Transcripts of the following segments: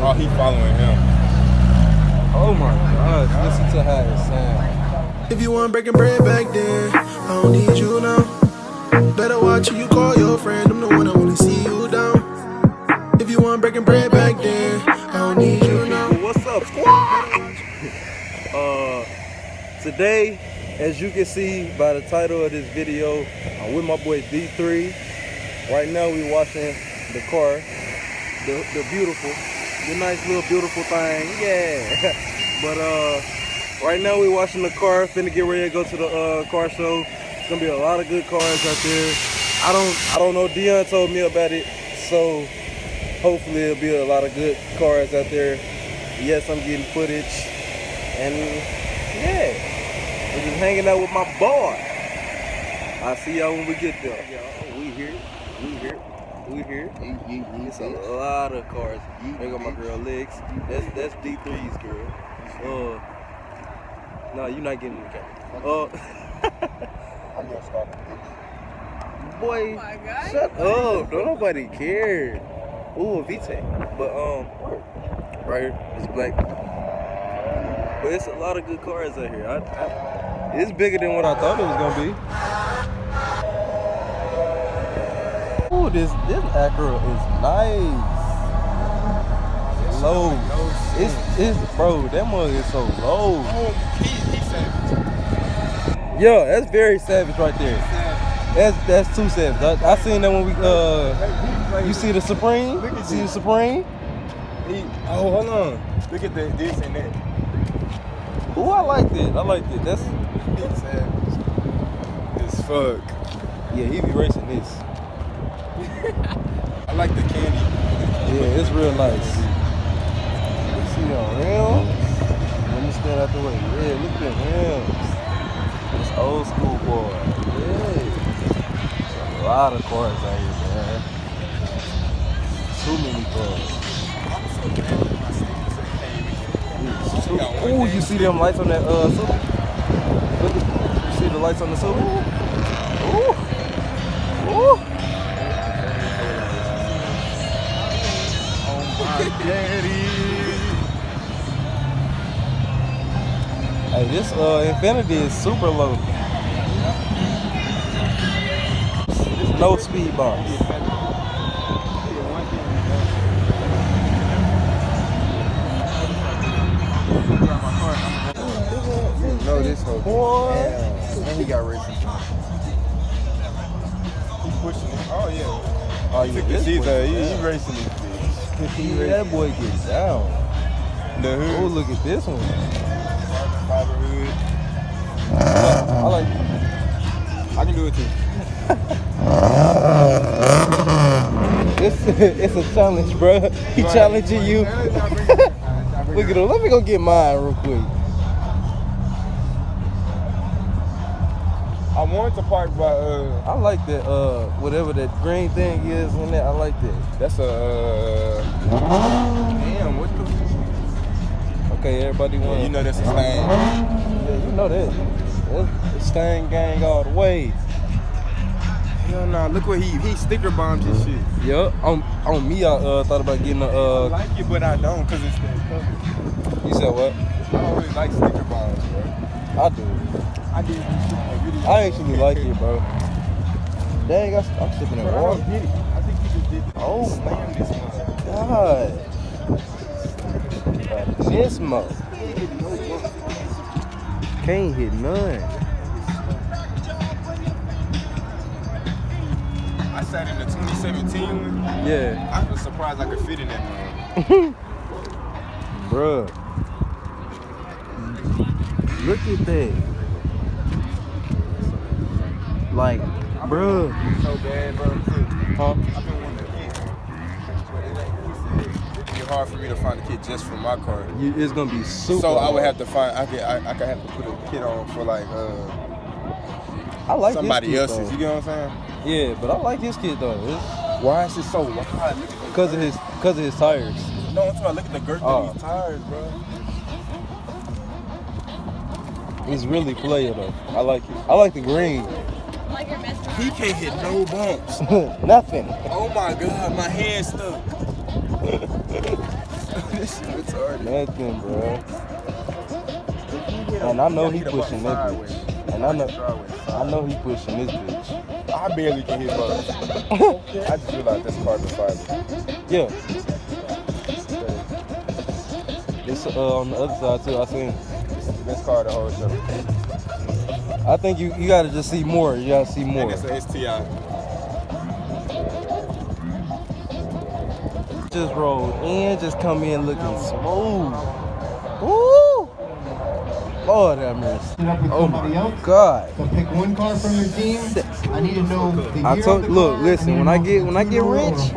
Oh, he following him. Oh my gosh, listen to how it sounds. If you want breaking bread back then, I don't need you now. Better watch who you call your friend. I'm the one that wanna see you down. If you want breaking bread back then, I don't need you now. What's up, squad? Today, as you can see by the title of this video, I'm with my boy D3. Right now we watching the car, the beautiful, the nice little beautiful thing, yeah. But right now we watching the car, finna get ready to go to the car show. It's gonna be a lot of good cars out there. I don't know, Dion told me about it, so hopefully it'll be a lot of good cars out there. Yes, I'm getting footage, and yeah, we're just hanging out with my boy. I'll see y'all when we get there. We here. It's a lot of cars. There go my girl Lex. That's D3's girl. No, you're not getting in the camera. I'm gonna stop. Boy, Oh my God. shut up. Don't nobody care. Ooh, a V-Tech. But right here, it's black. But it's a lot of good cars out here. It's bigger than what I thought it was gonna be. Ooh, this Acura is nice. Low. It's bro, that mug is so low. He's savage. Yeah, that's very savage right there. That's too savage. I seen that when we you see the Supreme? See the Supreme? Oh, hold on. Look at this and that. Ooh, I like it. That's He's savage. As fuck. yeah, he be racing this. I like the candy. Yeah, it's real nice. You see the rims? Let me stand out the way. Yeah, look at the rims. It's old school boy. Yeah. A lot of cars out here, man. Too many cars. Ooh, you see them lights on that Super? Look at, you see the lights on the Super? Ooh. Ooh. Hey, this Infinity is super low. No speed bumps. No, this whole Boy. and he got racing. He pushing it. Oh yeah. Oh, He yeah, took the this seats boy out. get He down. racing this bitch. Yeah, that boy gets down. The hood. Oh, look at this one. Fiber hood. I like. I can do it too. It's a challenge, bro. He challenging you. Look at him. Let me go get mine real quick. I wanted to park by I like that. Whatever that green thing is in there. I like that. that's a damn, what the Okay, everybody want. you know that's a stand. Yeah, you know that. That's Stang gang all the way. Hell nah, look what he sticker bombed his shit. Yup. On me, I thought about getting I a. like it, but I don't, cause it's that color. You said what? I don't really like sticker bombs, bro. I do. I did this shit in a video. I actually like it, bro. Dang, I'm sipping Bro, in I water. don't get it. I think he just did Oh slam this one. God. Nismo. Can't hit none. I sat in the 2017 one. Yeah. I was surprised I could fit in that one. Bruh. Look at that. Like, bruh. So bad, bro. Huh? I've been wanting a kit. It'd be hard for me to find a kit just for my car. It's gonna be super. So I would hard. have to find. I could have to put a kit on for like I like somebody his kid, else's. though. You get what I'm saying? Yeah, but I like his kid though. Why is it so wide? Because of his tires. No, I'm talking about look at the girth Oh. of these tires, bro. It's really player though. I like it. I like the green. Like you're messing He can't hit no bumps. Nothing. Oh my god, my hand's stuck. This shit retarded. Nothing, bro. And I know he pushing that bitch. And I know he pushing this bitch. I barely can hit bugs. I just realized that's carbon fiber. Yeah. It's on the other side too. I seen. It's the best car of the whole show. I think you gotta just see more. You gotta see more. And it's a STI. Just rolled in, just come in looking smooth. Woo! Lord have mercy. Oh my God. So pick one car from your team. I need to know the year I told of the look, car. listen, when I get rich,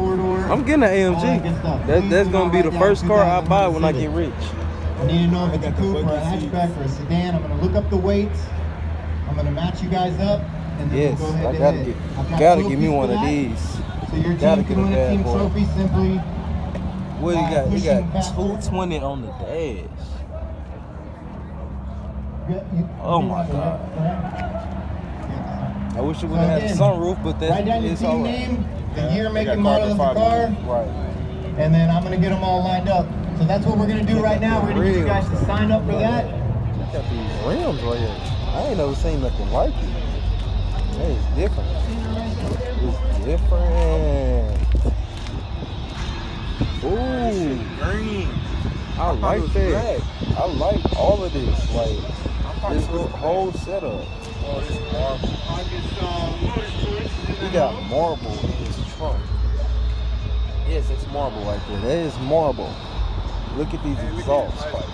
I'm getting an AMG. That's gonna be the first car I buy when I get rich. I need to know if it's a coupe or a hatchback or a sedan. I'm gonna look up the weights. I'm gonna match you guys up. And then Yes, we'll go I head to head. gotta get me one of these. So your Gotta team get a can win a bad team boy. trophy simply. What you got? You pushing got back. 220 on the dash. Oh my God. I wish it would have had a sunroof, but Write down your it's team all right. name, the year, make, got and model of the carbon car, Right. and then I'm gonna get them all lined up. So that's what we're gonna do right now. We're gonna get you guys to sign up for that. Look at these rims right here. I ain't never seen nothing like it. That is different. It's different. Ooh, Green. I it like was that. black. I like all of this. Like this whole setup. Oh, this marble. We got marble in his trunk. Yes, it's marble right there. That is marble. Look at these exhaust spikes.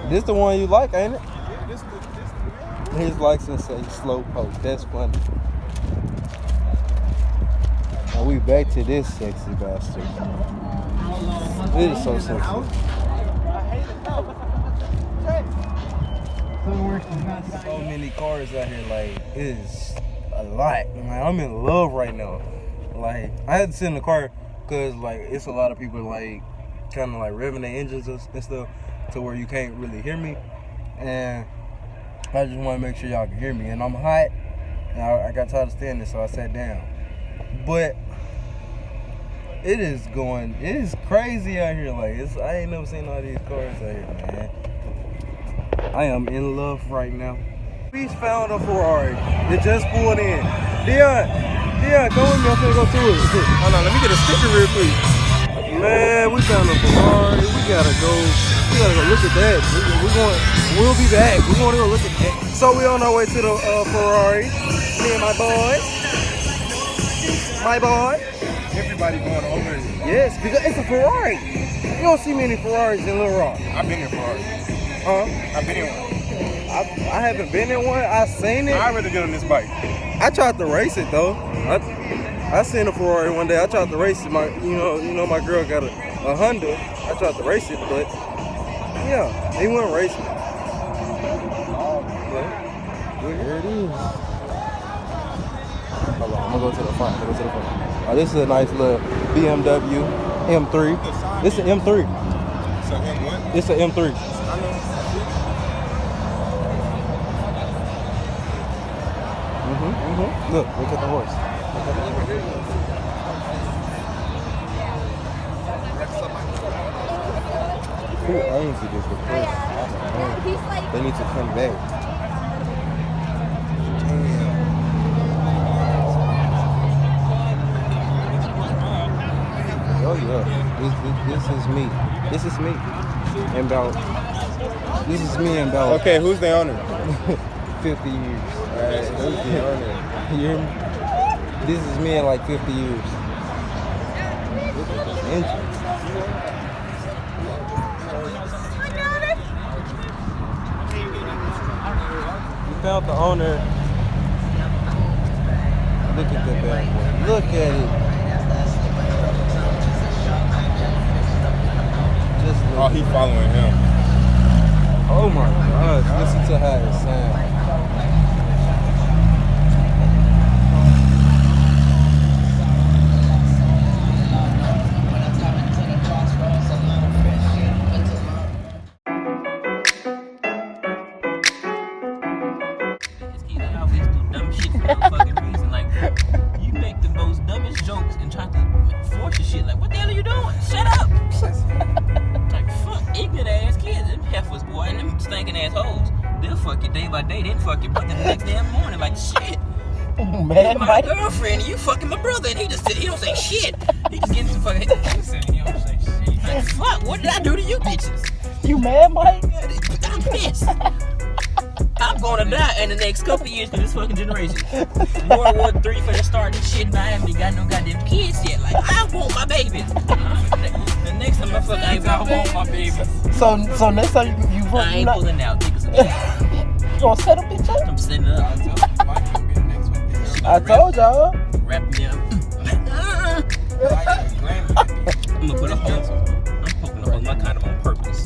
This the one you like, ain't it? Yeah, this His license say slow poke. That's funny. Now we back to this sexy bastard. It is so sexy. So many cars out here, like it is a lot. Like, I'm in love right now. Like I had to sit in the car because like it's a lot of people like kind of like revving their engines and stuff to where you can't really hear me, and I just want to make sure y'all can hear me. And I'm hot, and I got tired of standing, so I sat down. But it is crazy out here. Like I ain't never seen all these cars out here, man. I am in love right now. We found a Ferrari. It just pulled in. Dion, come with me. I'm finna go to it. Hold on, let me get a sticker real quick. Man, we found a Ferrari. We gotta go look at that. We'll be back. We wanna go look at that. So we on our way to the Ferrari. Me and my boy. Everybody going over it. Yes, because it's a Ferrari. You don't see many Ferraris in Little Rock. I've been in Ferrari. Huh? I've been in one. I haven't been in one. I seen it. I'd rather get on this bike. I tried to race it though. I seen a Ferrari one day. I tried to race it. You know my girl got a Honda. I tried to race it, but yeah, they wouldn't race it. Here it is. Hold on, I'm gonna go to the front. Oh, this is a nice little BMW M3. This is an M3. So him what? It's an M3. I know. Look at the horse. Who owns it is the question. They need to come back. Oh yeah, this is me. This is me. This is me and about Okay, who's the owner? 50 years. Alright, who's the owner? You hear me? This is me in like 50 years. Look at this engine. We found the owner. Look at that bad boy. Look at it. Just look. Oh, he following him. Oh my gosh, listen to how it sounds. They always do dumb shit for no fucking reason. Like, you make the most dumbest jokes and try to force your shit. Like, what the hell You mad, my Mike? girlfriend, and you fucking my brother, and he don't say shit. He just getting some fucking. He said he don't say shit. Like, fuck, what did I do to you bitches? You mad, Mike? I'm pissed. I'm gonna die in the next couple of years to this fucking generation. World War III finna start this shit, and I haven't got no goddamn kids yet. Like, I want my babies. The next time I fuck, I ain't gonna want my babies. So next time you I ain't pulling out, niggas. You gonna set a bitch up? I'm setting it up. I told y'all. Wrap me up. I'm gonna put a hole. I'm poking a hole in my condom on purpose.